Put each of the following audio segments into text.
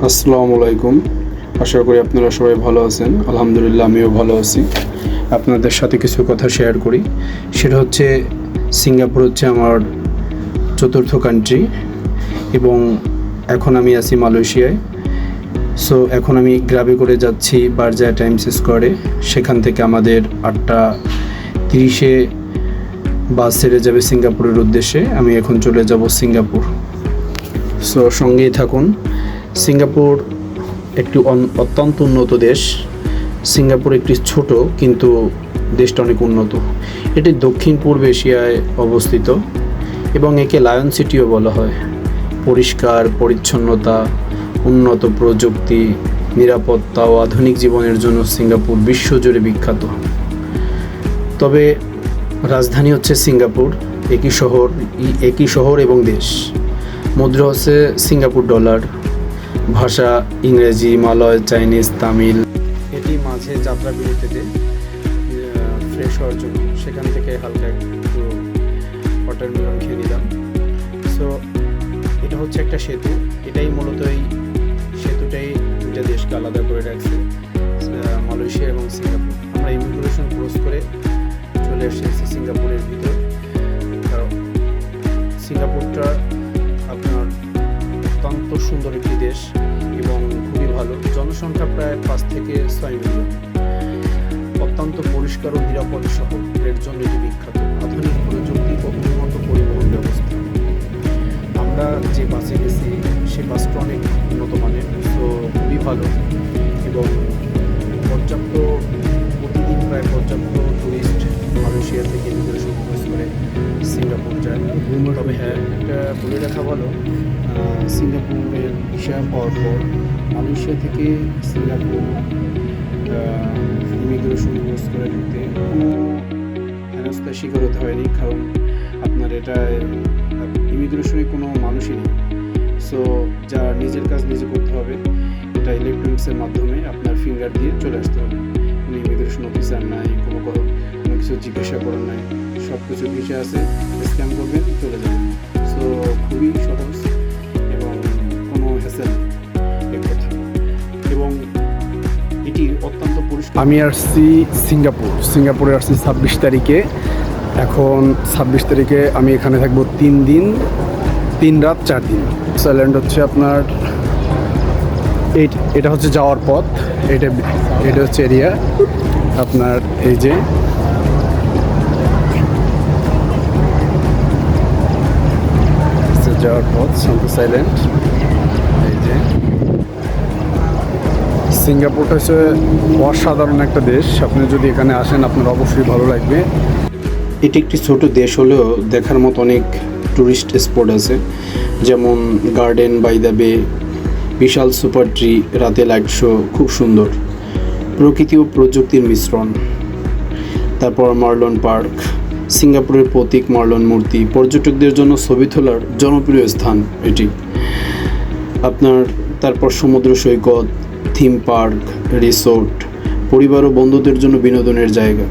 আসসালামু আলাইকুম। আশা করি আপনারা সবাই ভালো আছেন। আলহামদুলিল্লাহ আমিও ভালো আছি। আপনাদের সাথে কিছু কথা শেয়ার করি। সেটা হচ্ছে সিঙ্গাপুর হচ্ছে আমার চতুর্থ কান্ট্রি এবং এখন আমি আছি মালয়েশিয়ায়। সো এখন আমি গ্রাবে করে যাচ্ছি বারজায়া টাইমস স্কোয়ারে। সেখান থেকে আমাদের 8:30-এ বাস ছেড়ে যাবে সিঙ্গাপুরের উদ্দেশ্যে। আমি এখন চলে যাব সিঙ্গাপুর। সো সঙ্গেই থাকুন। সিঙ্গাপুর একটি অত্যন্ত উন্নত দেশ। সিঙ্গাপুর একটি ছোট কিন্তু দেশটা অনেক উন্নত। এটি দক্ষিণ পূর্ব এশিয়ায় অবস্থিত এবং একে লায়ন সিটিও বলা হয়। পরিষ্কার পরিচ্ছন্নতা, উন্নত প্রযুক্তি, নিরাপত্তা ও আধুনিক জীবনের জন্য সিঙ্গাপুর বিশ্বজুড়ে বিখ্যাত। তবে রাজধানী হচ্ছে সিঙ্গাপুর, একই শহর এবং দেশ। মুদ্রা হচ্ছে সিঙ্গাপুর ডলার। ভাষা ইংরেজি, মালয়, চাইনিজ, তামিল। এটি মাঝে যাত্রা বিরতিতে ফ্রেশ হওয়ার জন্য সেখান থেকে হালকা একটু ওয়াটারমেলন খেয়ে নিলাম। সো এটা হচ্ছে একটা সেতু। এটাই মূলত এই সেতুটাই দুইটা দেশকে আলাদা করে রাখছে, মালয়েশিয়া এবং সিঙ্গাপুর। আমরা ইমিগ্রেশন ক্রস করে চলে এসেছি সিঙ্গাপুরের ভিতর। কারণ সিঙ্গাপুরটা আপনার অত্যন্ত সুন্দর একটি দেশ এবং খুবই ভালো। জনসংখ্যা প্রায় 5 থেকে 6 মিলিয়ন। অত্যন্ত পরিষ্কার ও নিরাপদ শহর, এর জন্য এটি বিখ্যাত। আধুনিক প্রযুক্তি ও উন্নত পরিবহন ব্যবস্থা। আমরা যে বাসে গেছি সেই বাসটা অনেক উন্নত মানের, তো খুবই ভালো এবং প্রতিদিন প্রায় পর্যাপ্ত টুরিস্ট মালয়েশিয়া থেকে ইমিগ্রেশন ক্রস করে সিঙ্গাপুর যায়। তবে হ্যাঁ, একটা বলে রাখা ভালো, সিঙ্গাপুরের ভিসা পাওয়ার পর মালয়েশিয়া থেকে সিঙ্গাপুর ইমিগ্রেশন ক্রস করে ঢুকতে কোনো হেনস্থার শিকার হতে হয়নি। কারণ আপনার এটা ইমিগ্রেশনে কোনো মানুষই নেই। সো যা নিজের কাজ নিজে করতে হবে। এটা ইলেকট্রনিক্সের মাধ্যমে আপনার ফিঙ্গার দিয়ে চলে আসতে হবে। কোনো ইমিগ্রেশন অফিসার নাই, কোনো কিছু জিজ্ঞাসা করার নাই। সব কিছু ভিসা আছে, স্ক্যান করবেন, চলে যাবেন। সো খুবই সহজ এবং কোনো হ্যাসেল এক কথা। এবং এটি অত্যন্ত পরিষ্কার। আমি আসছি সিঙ্গাপুরে আসছি 26 তারিখে। এখন 26 তারিখে আমি এখানে থাকবো 3 দিন 3 রাত 4 দিন। আইল্যান্ড হচ্ছে আপনার এটা হচ্ছে যাওয়ার পথ। এটা হচ্ছে এরিয়া আপনার, এই যে যাওয়ার পথ সান্তোস আইল্যান্ড। এই যে সিঙ্গাপুরটা হচ্ছে অসাধারণ একটা দেশ। আপনি যদি এখানে আসেন আপনার অবশ্যই ভালো লাগবে। এটি একটি ছোট দেশ হলেও দেখার মতো অনেক ট্যুরিস্ট স্পট আছে, যেমন গার্ডেন বাই দ্য বে, বিশাল সুপার ট্রি, রাতে লাইট শো, খুব সুন্দর প্রকৃতি ও প্রযুক্তির মিশ্রণ। তারপর মার্লন পার্ক, সিঙ্গাপুরের প্রতীক মার্লন মূর্তি, পর্যটকদের জন্য ছবি তোলার জনপ্রিয় স্থান এটি। তারপর সমুদ্র সৈকত, থিম পার্ক, রিসোর্ট, পরিবার ও বন্ধুদের জন্য বিনোদনের জায়গা।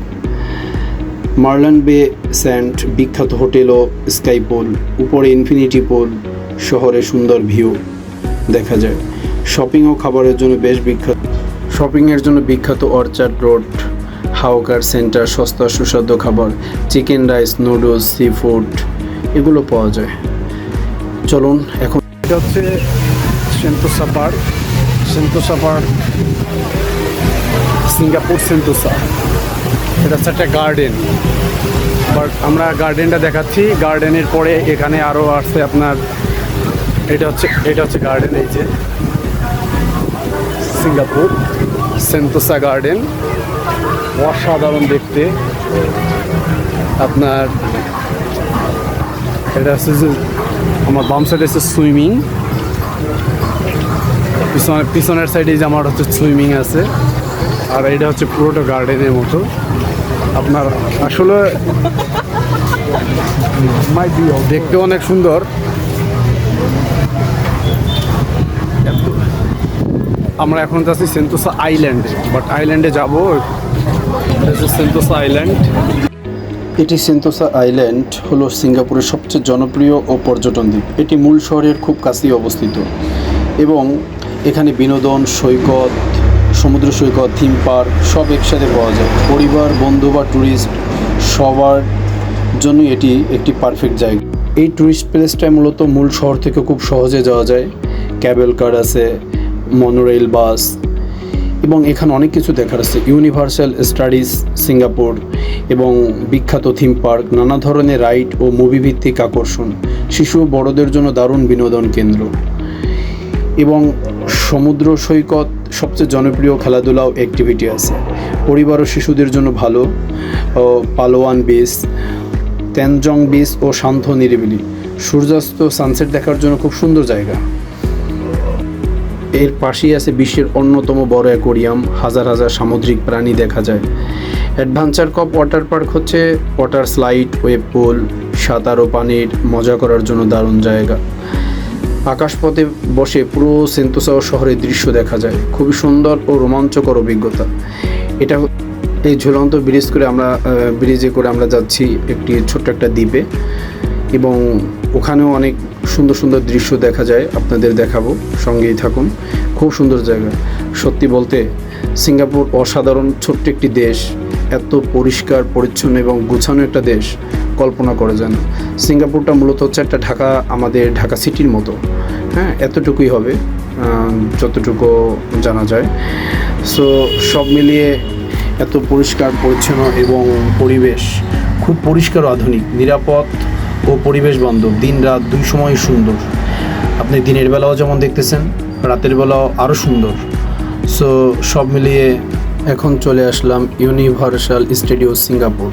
মার্লন বে স্যান্ড, বিখ্যাত হোটেল ও স্কাই পুল, উপরে ইনফিনিটি পুল, শহরে সুন্দর ভিউ দেখা যায়। শপিং ও খাবারের জন্য বেশ বিখ্যাত। শপিংয়ের জন্য বিখ্যাত অর্চার্ড রোড, হাওকার সেন্টার, সস্তা সুস্বাদু খাবার, chicken rice, noodles, sea food এগুলো পাওয়া যায়। চলুন এখন। এটা হচ্ছে সেন্তোসা পার্ক সিঙ্গাপুর সেন্তোসা। এটা হচ্ছে একটা গার্ডেন, বাট আমরা গার্ডেনটা দেখাচ্ছি। গার্ডেনের পরে এখানে আরও আসছে আপনার, এটা হচ্ছে গার্ডেন। এই যে সিঙ্গাপুর সেন্তোসা গার্ডেন, অসাধারণ দেখতে। আপনার এটা হচ্ছে যে আমার বাম সাইডে হচ্ছে সুইমিং, পিছনের সাইডে যে আমার হচ্ছে সুইমিং আছে। আর এটা হচ্ছে পুরোটা গার্ডেনের মতো। আপনার আসলে দেখতে অনেক সুন্দর। আমরা এখন যাচ্ছি সেন্তোসা আইল্যান্ডে, বাট আইল্যান্ডে যাবো। Sentosa island. এটি সেন্তোসা আইল্যান্ড হলো সিঙ্গাপুরের সবচেয়ে জনপ্রিয় ও পর্যটন দ্বীপ। এটি মূল শহরের খুব কাছেই অবস্থিত এবং এখানে বিনোদন, সৈকত, সমুদ্র সৈকত, থিম পার্ক সব একসাথে পাওয়া যায়। পরিবার, বন্ধু বা ট্যুরিস্ট সবার জন্য এটি একটি পারফেক্ট জায়গা। এই ট্যুরিস্ট প্লেসটায় মূলত মূল শহর থেকে খুব সহজে যাওয়া যায়। ক্যাবেল কার আছে, মনোরেল বাস, এবং এখানে অনেক কিছু দেখার আছে। ইউনিভার্সাল স্টাডিজ সিঙ্গাপুর এবং বিখ্যাত থিম পার্ক, নানা ধরনের রাইড ও মুভি ভিত্তিক আকর্ষণ, শিশু ও বড়দের জন্য দারুণ বিনোদন কেন্দ্র এবং সমুদ্র সৈকত, সবচেয়ে জনপ্রিয় খেলাধুলা ও অ্যাক্টিভিটি আছে। পরিবার ও শিশুদের জন্য ভালো পালোয়ান বিচ, তেনজং বিচ ও শান্ত নিরিবিলি, সূর্যাস্ত সানসেট দেখার জন্য খুব সুন্দর জায়গা। এর পাশেই আছে বিশ্বের অন্যতম বড় অ্যাকোরিয়াম, হাজার হাজার সামুদ্রিক প্রাণী দেখা যায়। অ্যাডভেঞ্চার কপ ওয়াটার পার্ক হচ্ছে ওয়াটার স্লাইড, ওয়েব পুল, সাঁতার ও পানির মজা করার জন্য দারুণ জায়গা। আকাশপথে বসে পুরো সেন্তোসা শহরের দৃশ্য দেখা যায়, খুবই সুন্দর ও রোমাঞ্চকর অভিজ্ঞতা। এটা এই ঝুলন্ত ব্রিজে করে আমরা যাচ্ছি একটি ছোট্ট একটা দ্বীপে, এবং ওখানেও অনেক সুন্দর সুন্দর দৃশ্য দেখা যায়, আপনাদের দেখাবো, সঙ্গেই থাকুন। খুব সুন্দর জায়গা। সত্যি বলতে সিঙ্গাপুর অসাধারণ ছোট্ট একটি দেশ, এত পরিষ্কার পরিচ্ছন্ন এবং গুছানো একটা দেশ কল্পনা করা যায় না। সিঙ্গাপুরটা মূলত হচ্ছে একটা আমাদের ঢাকা সিটির মতো, হ্যাঁ, এতটুকুই হবে যতটুকু জানা যায়। সো সব মিলিয়ে এত পরিষ্কার পরিচ্ছন্ন এবং পরিবেশ খুব পরিষ্কার ও আধুনিক, নিরাপদ ও পরিবেশ বান্ধব, দিন রাত দুই সময় সুন্দর। আপনি দিনের বেলাও যেমন দেখতেছেন, রাতের বেলাও আরও সুন্দর। সো সব মিলিয়ে এখন চলে আসলাম ইউনিভার্সাল স্টুডিও সিঙ্গাপুর।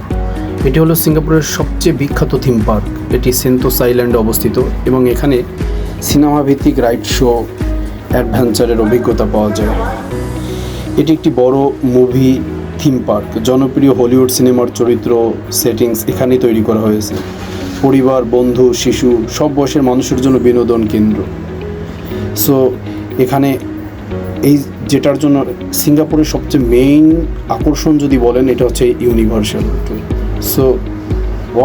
এটি হলো সিঙ্গাপুরের সবচেয়ে বিখ্যাত থিম পার্ক। এটি সেন্তোসা আইল্যান্ডে অবস্থিত এবং এখানে সিনেমা ভিত্তিক রাইড শো, অ্যাডভেঞ্চারের অভিজ্ঞতা পাওয়া যায়। এটি একটি বড় মুভি থিম পার্ক, জনপ্রিয় হলিউড সিনেমার চরিত্র সেটিংস এখানেই তৈরি করা হয়েছে। পরিবার, বন্ধু, শিশু সব বয়সের মানুষের জন্য বিনোদন কেন্দ্র। সো এখানে যেটার জন্য সিঙ্গাপুরের সবচেয়ে মেইন আকর্ষণ যদি বলেন, এটা হচ্ছে ইউনিভার্সাল। সো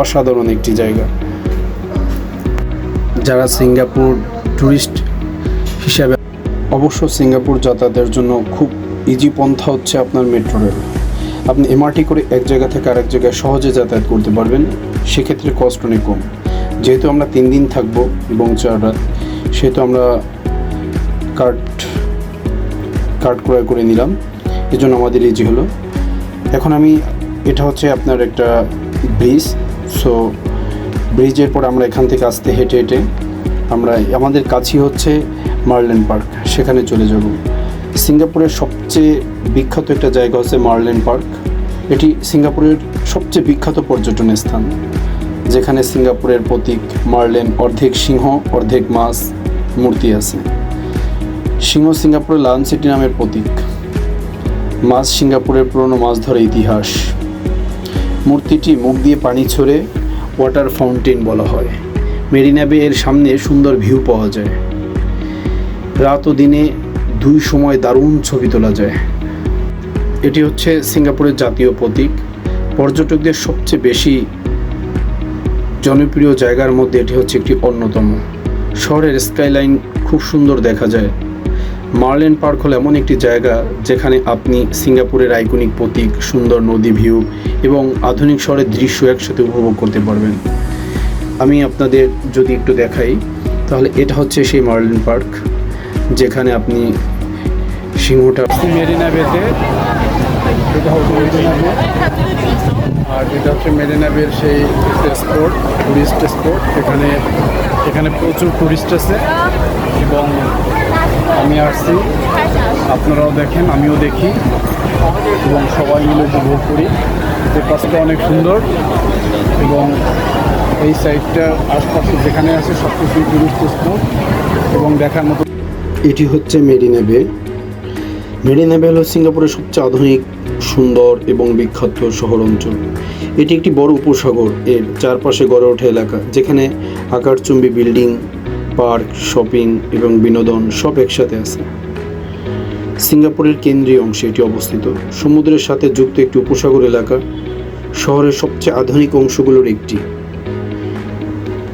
অসাধারণ একটি জায়গা। যারা সিঙ্গাপুর ট্যুরিস্ট হিসাবে, অবশ্য সিঙ্গাপুর যাতায়াতের জন্য খুব ইজি পন্থা হচ্ছে আপনার মেট্রো রেল। আপনি এমআরটি করে এক জায়গা থেকে আরেক জায়গায় সহজে যাতায়াত করতে পারবেন, সেক্ষেত্রে কস্ট অনেক কম। যেহেতু আমরা 3 দিন থাকবো এবং 4 রাত, সেহেতু আমরা কার্ড ক্রয় করে নিলাম, এজন্য আমাদের ইজি হলো। এখন এটা হচ্ছে আপনার একটা ব্রিজ। সো ব্রিজের পর আমরা এখান থেকে আসতে হেঁটে আমাদের কাছেই হচ্ছে মার্লেন পার্ক, সেখানে চলে যাব। সিঙ্গাপুরের সবচেয়ে বিখ্যাত একটা জায়গা হচ্ছে মার্লেন পার্ক। এটি সিঙ্গাপুরের সবচেয়ে বিখ্যাত পর্যটন স্থান, যেখানে সিঙ্গাপুরের প্রতীক মার্লেন, অর্ধেক সিংহ অর্ধেক মাছ মূর্তি আছে। সিংহ সিঙ্গাপুরের লায়ন সিটি নামের প্রতীক, মাছ সিঙ্গাপুরের পুরনো মাছ ধরা ইতিহাস। মূর্তিটি মুখ দিয়ে পানি ছড়ে ওয়াটার ফাউন্টেন বলা হয়। মেরিনা বে এর সামনে সুন্দর ভিউ পাওয়া যায়। রাত ও দিনে দুই সময় দারুণ ছবি তোলা যায়। এটি হচ্ছে সিঙ্গাপুরের জাতীয় প্রতীক। পর্যটকদের সবচেয়ে বেশি জনপ্রিয় জায়গার মধ্যে এটি হচ্ছে একটি অন্যতম। শহরের স্কাইলাইন খুব সুন্দর দেখা যায়। মার্লেন পার্ক হল এমন একটি জায়গা যেখানে আপনি সিঙ্গাপুরের আইকনিক প্রতীক, সুন্দর নদী ভিউ এবং আধুনিক শহরের দৃশ্য একসাথে উপভোগ করতে পারবেন। আমি আপনাদের যদি একটু দেখাই, তাহলে এটা হচ্ছে সেই মার্লেন পার্ক, যেখানে আপনি সিংহটা মেরিনা বেতে, এটা হচ্ছে মেরিনা বে, আর এটা হচ্ছে মেরিনা বের সেই স্পট, টুরিস্ট স্পট। এখানে প্রচুর টুরিস্ট আছে এবং আমি আসছি, আপনারাও দেখেন, আমিও দেখি এবং সবাই মিলে উপভোগ করি। এই পাশটা অনেক সুন্দর এবং এই সাইডটা আশপাশে যেখানে আছে সব কিছুই টুরিস্ট স্পট এবং দেখার মতো। এটি হচ্ছে মেরিনা বে। মেরিনা বে হল সিঙ্গাপুরের সবচেয়ে আধুনিক, সুন্দর এবং বিখ্যাত শহর অঞ্চল। এটি একটি বড় উপসাগর, এর চারপাশে গড়ে ওঠা এলাকা, যেখানে আকাশচুম্বী বিল্ডিং, পার্ক, শপিং এবং বিনোদন সব একসাথে আছে। সিঙ্গাপুরের কেন্দ্রীয় অংশে এটি অবস্থিত, সমুদ্রের সাথে যুক্ত একটি উপসাগর এলাকা, শহরের সবচেয়ে আধুনিক অংশগুলোর একটি।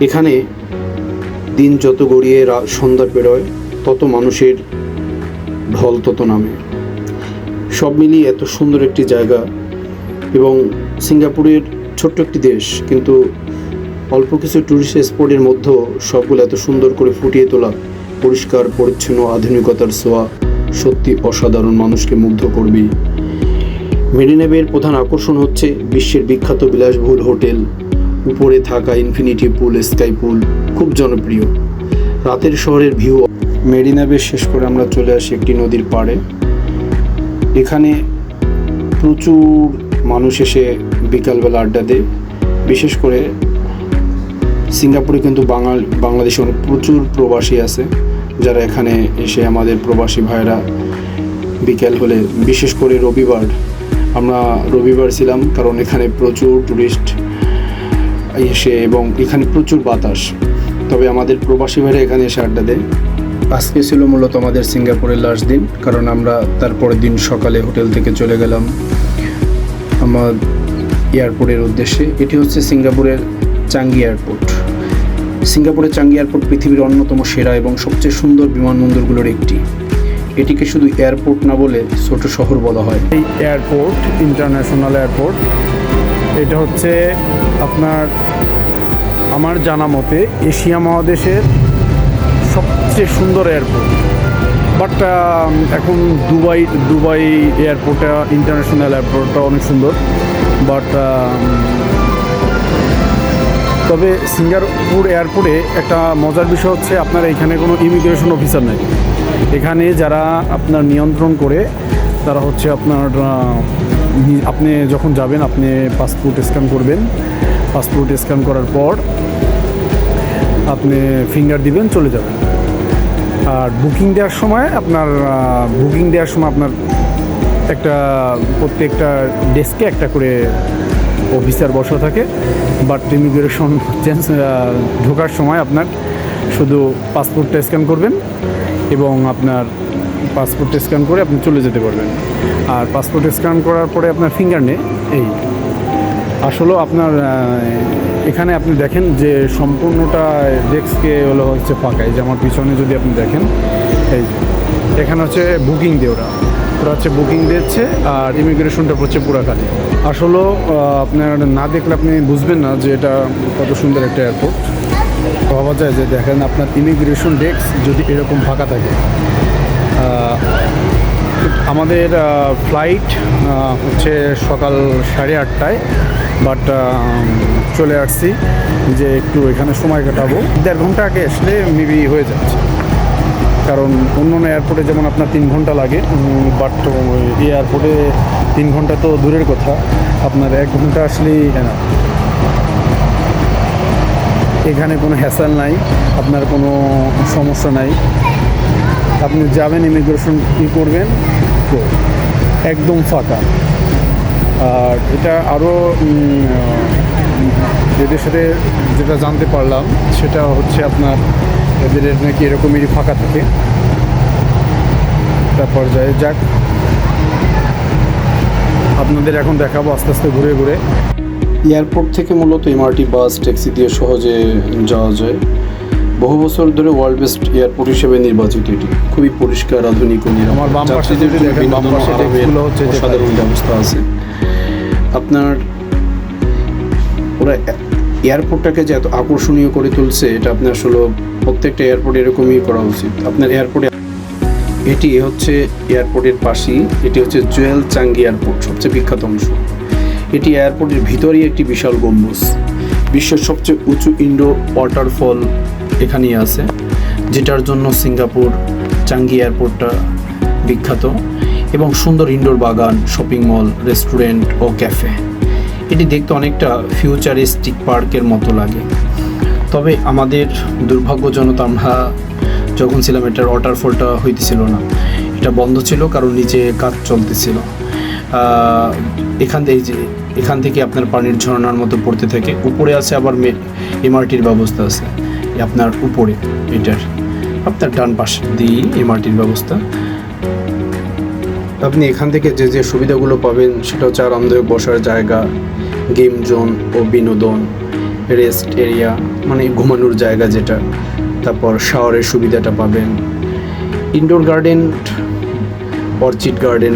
এখানে দিন যত গড়িয়ে সন্ধ্যা পেরোয়, তত মানুষের ঢল তত নামে। সব মিলিয়ে এত সুন্দর একটি জায়গা, এবং সিঙ্গাপুরের ছোট্ট একটি দেশ, কিন্তু অল্প কিছু টুরিস্ট স্পটের মধ্যেও সবগুলো এত সুন্দর করে ফুটিয়ে তোলা, পরিষ্কার পরিচ্ছন্ন আধুনিকতার ছোঁয়া সত্যি অসাধারণ, মানুষকে মুগ্ধ করবেই। মেরিনা বের প্রধান আকর্ষণ হচ্ছে বিশ্বের বিখ্যাত বিলাসবহুল হোটেল, উপরে থাকা ইনফিনিটি পুল, স্কাই পুল খুব জনপ্রিয়। রাতের শহরের ভিউ। মেরিনা বে শেষ করে আমরা চলে আসি একটি নদীর পাড়ে। এখানে প্রচুর মানুষ এসে বিকালবেলা আড্ডা দেয়। বিশেষ করে সিঙ্গাপুরে কিন্তু বাংলাদেশে অনেক প্রচুর প্রবাসী আছে, যারা এখানে এসে আমাদের প্রবাসী ভাইরা বিকেল হলে, বিশেষ করে রবিবার, আমরা রবিবার ছিলাম কারণ এখানে প্রচুর টুরিস্ট এসে এবং এখানে প্রচুর বাতাস। তবে আমাদের প্রবাসী ভাইরা এখানে এসে আড্ডা দেয়। আজকে ছিল মূলত আমাদের সিঙ্গাপুরের লাস্ট দিন, কারণ আমরা তারপরের দিন সকালে হোটেল থেকে চলে গেলাম আমার এয়ারপোর্টের উদ্দেশ্যে। এটি হচ্ছে সিঙ্গাপুরের চাঙ্গি এয়ারপোর্ট। সিঙ্গাপুরের চাঙ্গি এয়ারপোর্ট পৃথিবীর অন্যতম সেরা এবং সবচেয়ে সুন্দর বিমানবন্দরগুলোর একটি। এটিকে শুধু এয়ারপোর্ট না বলে ছোট শহর বলা হয়। এই এয়ারপোর্ট, ইন্টারন্যাশনাল এয়ারপোর্ট, এটা হচ্ছে আপনার আমার জানা মতে এশিয়া মহাদেশের সবচেয়ে সুন্দর এয়ারপোর্ট। বাট এখন দুবাই এয়ারপোর্টটা, ইন্টারন্যাশনাল এয়ারপোর্টটা অনেক সুন্দর। বাট তবে সিঙ্গাপুর এয়ারপোর্টে একটা মজার বিষয় হচ্ছে আপনার এখানে কোনো ইমিগ্রেশন অফিসার নেই। এখানে যারা আপনার নিয়ন্ত্রণ করে তারা হচ্ছে আপনার আপনি যখন যাবেন আপনি পাসপোর্ট স্ক্যান করবেন। পাসপোর্ট স্ক্যান করার পর আপনি ফিঙ্গার দিবেন, চলে যাবেন। আর বুকিং দেওয়ার সময় আপনার একটা প্রত্যেকটা ডেস্কে একটা করে অফিসার বসা থাকে। বাট ইমিগ্রেশন ঢোকার সময় আপনার শুধু পাসপোর্টটা স্ক্যান করবেন এবং আপনার পাসপোর্ট স্ক্যান করে আপনি চলে যেতে পারবেন। আর পাসপোর্ট স্ক্যান করার পরে আপনার ফিঙ্গার নেই। এই আসলেও আপনার এখানে আপনি দেখেন যে সম্পূর্ণটা ডেস্কে হচ্ছে ফাঁকা। এই যে আমার পিছনে যদি আপনি দেখেন, এই এখানে হচ্ছে বুকিং দিয়ে ওরা হচ্ছে বুকিং দিচ্ছে, আর ইমিগ্রেশনটা হচ্ছে পুরা খালি। আসলেও আপনার না দেখলে আপনি বুঝবেন না যে এটা কত সুন্দর একটা এয়ারপোর্ট। ভাবা যায় যে দেখেন আপনার ইমিগ্রেশন ডেস্ক যদি এরকম ফাঁকা থাকে। আমাদের ফ্লাইট হচ্ছে সকাল 8:30টায়, বাট চলে আসছি যে একটু এখানে সময় কাটাবো। 1.5 ঘন্টা আগে আসলে মেবি হয়ে যাচ্ছে, কারণ অন্য এয়ারপোর্টে যেমন আপনার 3 ঘন্টা লাগে, বাট এই এয়ারপোর্টে 3 ঘন্টা তো দূরের কথা, আপনার 1 ঘন্টা আসলেই না। এখানে কোনো হ্যাসেল নাই, আপনার কোনো সমস্যা নাই। আপনি যাবেন, ইমিগ্রেশন কী করবেন, তো একদম ফাঁকা। আর এটা আরও এদের সাথে যেটা জানতে পারলাম সেটা হচ্ছে আপনার এদের নাকি এরকমই ফাঁকা থাকে। তারপর যাক আপনাদের এখন দেখাবো আস্তে আস্তে ঘুরে ঘুরে। এয়ারপোর্ট থেকে মূলত এমআরটি, বাস, ট্যাক্সি দিয়ে সহজে যাওয়া যায়। বহু বছর ধরে ওয়ার্ল্ড বেস্ট এয়ারপোর্ট হিসেবে নির্বাচিত এটি। খুবই পরিষ্কার, আধুনিক ও নিরাপদ। আমার বাম পাশে যদি দেখেন, বাম পাশে ডেস্কগুলো হচ্ছে সাধারণ ব্যবস্থা আছে। আপনার ওরা এয়ারপোর্টটাকে যে এত আকর্ষণীয় করে তুলছে, এটা আপনার আসলে প্রত্যেকটা এয়ারপোর্ট এরকমই করা উচিত। আপনার এয়ারপোর্টে এটি হচ্ছে এয়ারপোর্টের পাশেই, এটি হচ্ছে জুয়েল চাঙ্গি এয়ারপোর্ট, সবচেয়ে বিখ্যাত অংশ। এটি এয়ারপোর্টের ভিতরেই একটি বিশাল গম্বুজ। বিশ্বের সবচেয়ে উঁচু ইনডোর ওয়াটারফল এখানেই আছে, যেটার জন্য সিঙ্গাপুর চাঙ্গি এয়ারপোর্টটা বিখ্যাত, এবং সুন্দর ইনডোর বাগান, শপিং মল, রেস্টুরেন্ট ও ক্যাফে। এটি দেখতে অনেকটা ফিউচারিস্টিক পার্কের মতো লাগে। তবে আমাদের দুর্ভাগ্যজনক, আমরা যখন ছিলাম এটার ওয়াটারফলটা হইতেছিল না, এটা বন্ধ ছিল কারণ নিচে কাজ চলতেছিল। এখান থেকে আপনার পানির ঝর্ণার মতো পড়তে থাকে। উপরে আছে আবার এমআরটির ব্যবস্থা আছে আপনার উপরে, এটার আপনার ডান পাশ দিয়ে এমআরটির ব্যবস্থা। আপনি এখান থেকে যে সুবিধাগুলো পাবেন সেটা হচ্ছে আরামদায়ক বসার জায়গা, গেম জোন ও বিনোদন, রেস্ট এরিয়া মানে ঘুমানোর জায়গা যেটা, তারপর শাওয়ারের সুবিধাটা পাবেন, indoor garden Orchid garden,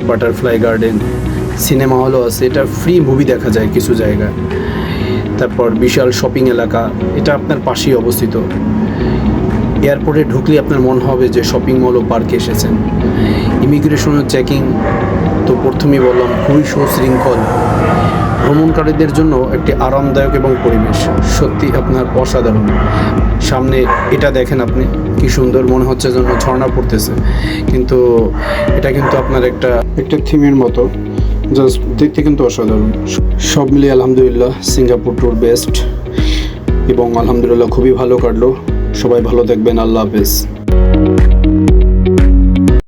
butterfly garden, cinema হলও আছে, এটা ফ্রি মুভি দেখা যায় কিছু জায়গায়। তারপর বিশাল শপিং এলাকা, এটা আপনার পাশেই অবস্থিত। এয়ারপোর্টে ঢুকলে আপনার মনে হবে যে শপিং মল ও পার্কে এসেছেন। ইমিগ্রেশনের চেকিং তো প্রথমেই বললাম খুবই সুশৃঙ্খল। ভ্রমণকারীদের জন্য একটি আরামদায়ক এবং পরিবেশ সত্যি আপনার অসাধারণ। সামনে এটা দেখেন আপনি, কি সুন্দর, মনে হচ্ছে যেন ঝর্ণা পড়তেছে, কিন্তু এটা কিন্তু আপনার একটা থিমের মতো, জাস্ট দেখতে কিন্তু অসাধারণ। সব মিলিয়ে আলহামদুলিল্লাহ সিঙ্গাপুর ট্যুর বেস্ট, এবং আলহামদুলিল্লাহ খুবই ভালো কাটলো। সবাই ভালো থাকবেন, আল্লাহ হাফেজ।